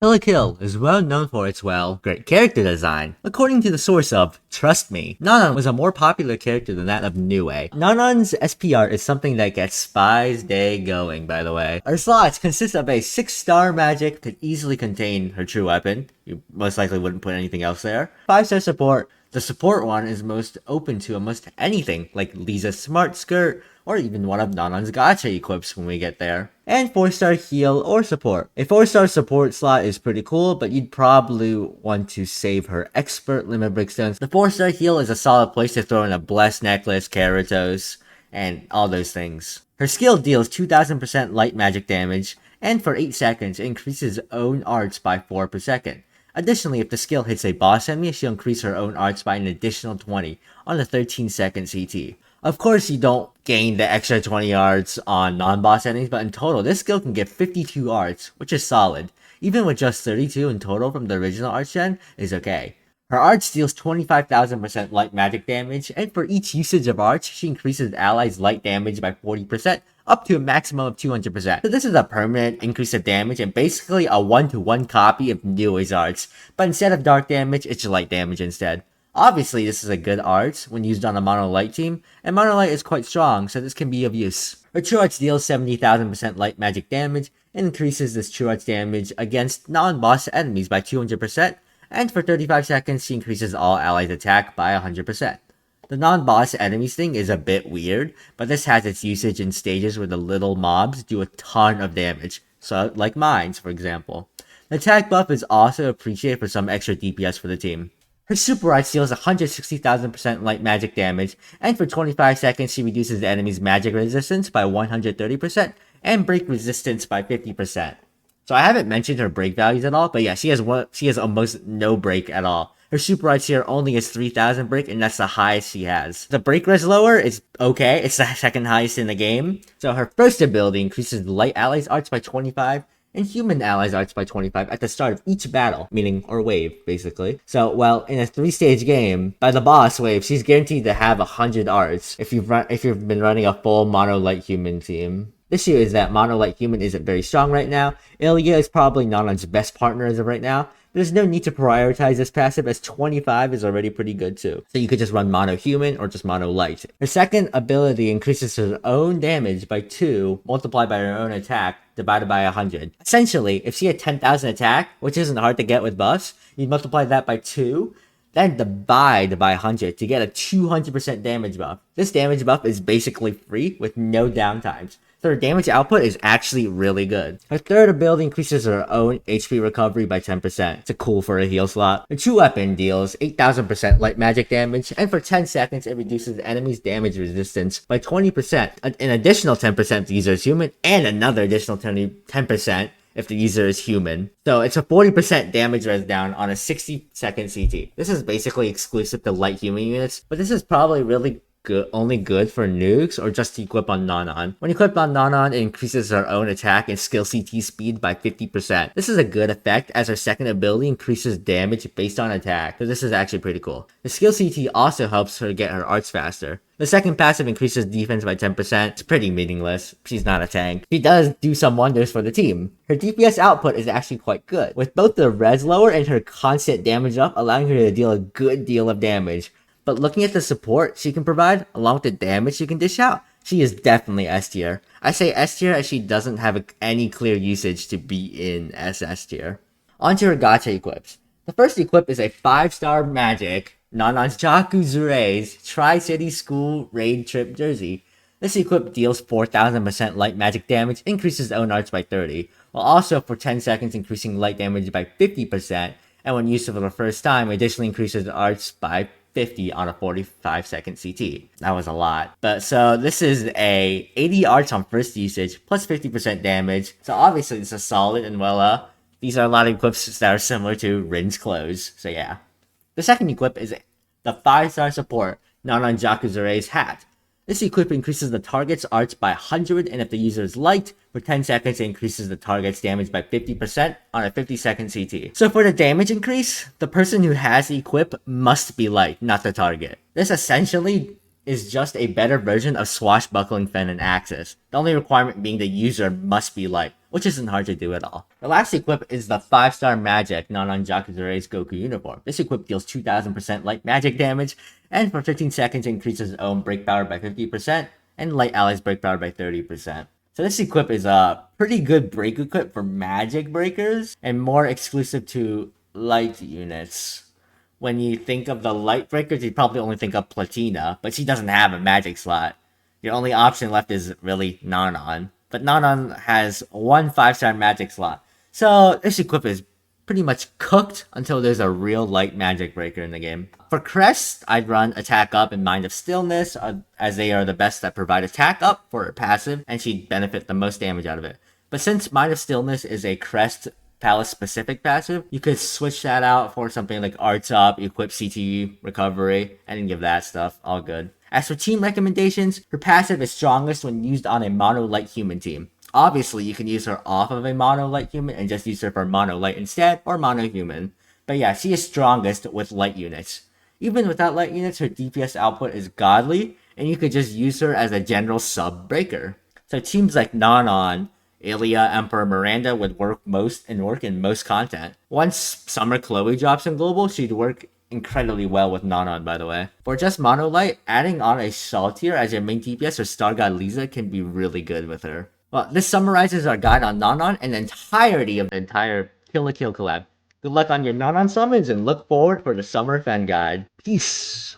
Kill is well known for its, great character design. According to the source of Trust Me, Nonon was a more popular character than that of Nue. Nonon's SPR is something that gets Spy's Day going, by the way. Her slots consist of a 6-star magic, could easily contain her true weapon. You most likely wouldn't put anything else there. 5-star support. The support one is most open to almost anything, like Lisa's Smart Skirt, or even one of Nonon's gacha equips when we get there. And 4-star heal or support. A 4-star support slot is pretty cool, but you'd probably want to save her expert limit breakstones. The 4-star heal is a solid place to throw in a blessed necklace, Keratos, and all those things. Her skill deals 2000% light magic damage, and for 8 seconds it increases own arts by 4 per second. Additionally, if the skill hits a boss enemy, she'll increase her own arts by an additional 20 on a 13-second CT. Of course, you don't gain the extra 20 arts on non-boss enemies, but in total, this skill can get 52 arts, which is solid. Even with just 32 in total from the original art gen, is okay. Her arts deals 25,000% light magic damage, and for each usage of arts, she increases allies' light damage by 40%, up to a maximum of 200%. So this is a permanent increase of damage, and basically a 1-to-1 copy of Nue's arts, but instead of dark damage, it's light damage instead. Obviously, this is a good art when used on a Mono Light team, and Mono Light is quite strong, so this can be of use. Her True Arts deals 70,000% light magic damage, and increases this True Arts damage against non-boss enemies by 200%, and for 35 seconds, she increases all allies' attack by 100%. The non-boss enemies thing is a bit weird, but this has its usage in stages where the little mobs do a ton of damage, so like mines, for example. The attack buff is also appreciated for some extra DPS for the team. Her Super Arts deals 160,000% light magic damage, and for 25 seconds she reduces the enemy's magic resistance by 130% and break resistance by 50%. So I haven't mentioned her break values at all, but yeah, she has almost no break at all. Her Super Arts here only has 3,000 break, and that's the highest she has. The break res lower is okay, it's the second highest in the game. So her first ability increases light allies arts by 25, and human allies arts by 25 at the start of each battle, or wave, basically. So, well, in a 3-stage game, by the boss wave, she's guaranteed to have 100 arts if you've been running a full Mono Light Human team. The issue is that Mono Light Human isn't very strong right now. Ilya is probably Nonon's best partner as of right now. There's no need to prioritize this passive, as 25 is already pretty good too. So you could just run Mono Human or just Mono Light. Her second ability increases her own damage by 2, multiplied by her own attack, divided by 100. Essentially, if she had 10,000 attack, which isn't hard to get with buffs, you'd multiply that by 2, then divide by 100 to get a 200% damage buff. This damage buff is basically free with no downtimes. So her damage output is actually really good. Her third ability increases her own HP recovery by 10%. It's cool for a heal slot. Her true weapon deals 8,000% light magic damage, and for 10 seconds it reduces the enemy's damage resistance by 20%. An additional 10% if the user is human, and another additional 10% if the user is human. So it's a 40% damage res down on a 60-second CT. This is basically exclusive to light human units, but this is probably really only good for nukes or just to equip on Nonon. When equipped on Nonon, it increases her own attack and skill CT speed by 50%. This is a good effect as her second ability increases damage based on attack, so this is actually pretty cool. The skill CT also helps her get her arts faster. The second passive increases defense by 10%. It's pretty meaningless. She's not a tank. She does do some wonders for the team. Her DPS output is actually quite good, with both the res lower and her constant damage up allowing her to deal a good deal of damage. But looking at the support she can provide, along with the damage she can dish out, she is definitely S tier. I say S tier as she doesn't have any clear usage to be in SS tier. Onto her gacha equips. The first equip is a 5-star magic, Nonon's Jakuzure's Tri-City School Raid Trip Jersey. This equip deals 4,000% light magic damage, increases own arts by 30, while also for 10 seconds increasing light damage by 50%, and when used for the first time, additionally increases arts by 50 on a 45-second CT. That was a lot. But so this is a 80 arts on first usage, plus 50% damage. So obviously this is solid and these are a lot of equips that are similar to Rin's clothes. So yeah. The second equip is the 5-star support, Nonon Jakuzure's hat. This equip increases the target's arts by 100, and if the user is light, for 10 seconds it increases the target's damage by 50% on a 50-second CT. So for the damage increase, the person who has the equip must be light, not the target. This essentially is just a better version of Swashbuckling Fen and Axis, the only requirement being the user must be light, which isn't hard to do at all. The last equip is the 5-star magic Nonon Jakuzure's Goku uniform. This equip deals 2000% light magic damage, and for 15 seconds increases its own break power by 50%, and light allies break power by 30%. So this equip is a pretty good break equip for magic breakers, and more exclusive to light units. When you think of the light breakers, you probably only think of Platina, but she doesn't have a magic slot. Your only option left is really Nonon. But Nonon has one 5-star magic slot. So this equip is pretty much cooked until there's a real light magic breaker in the game. For Crest, I'd run Attack Up and Mind of Stillness, as they are the best that provide Attack Up for her passive, and she'd benefit the most damage out of it. But since Mind of Stillness is a Crest Palace specific passive, you could switch that out for something like Arts Up, Equip CTU, Recovery, and give that stuff. All good. As for team recommendations, her passive is strongest when used on a mono light human team. Obviously, you can use her off of a mono light human and just use her for mono light instead, or mono human. But yeah, she is strongest with light units. Even without light units, her DPS output is godly, and you could just use her as a general sub breaker. So teams like Nonon, Ilya, Emperor, Miranda would work in most content. Once Summer Chloe drops in global, she'd work incredibly well with Nonon, by the way. For just Monolight, adding on a Saltier as your main DPS or Star God Lisa can be really good with her. Well, this summarizes our guide on Nonon and the entirety of the entire Kill la Kill collab. Good luck on your Nonon summons and look forward for the Summer Fen guide. Peace!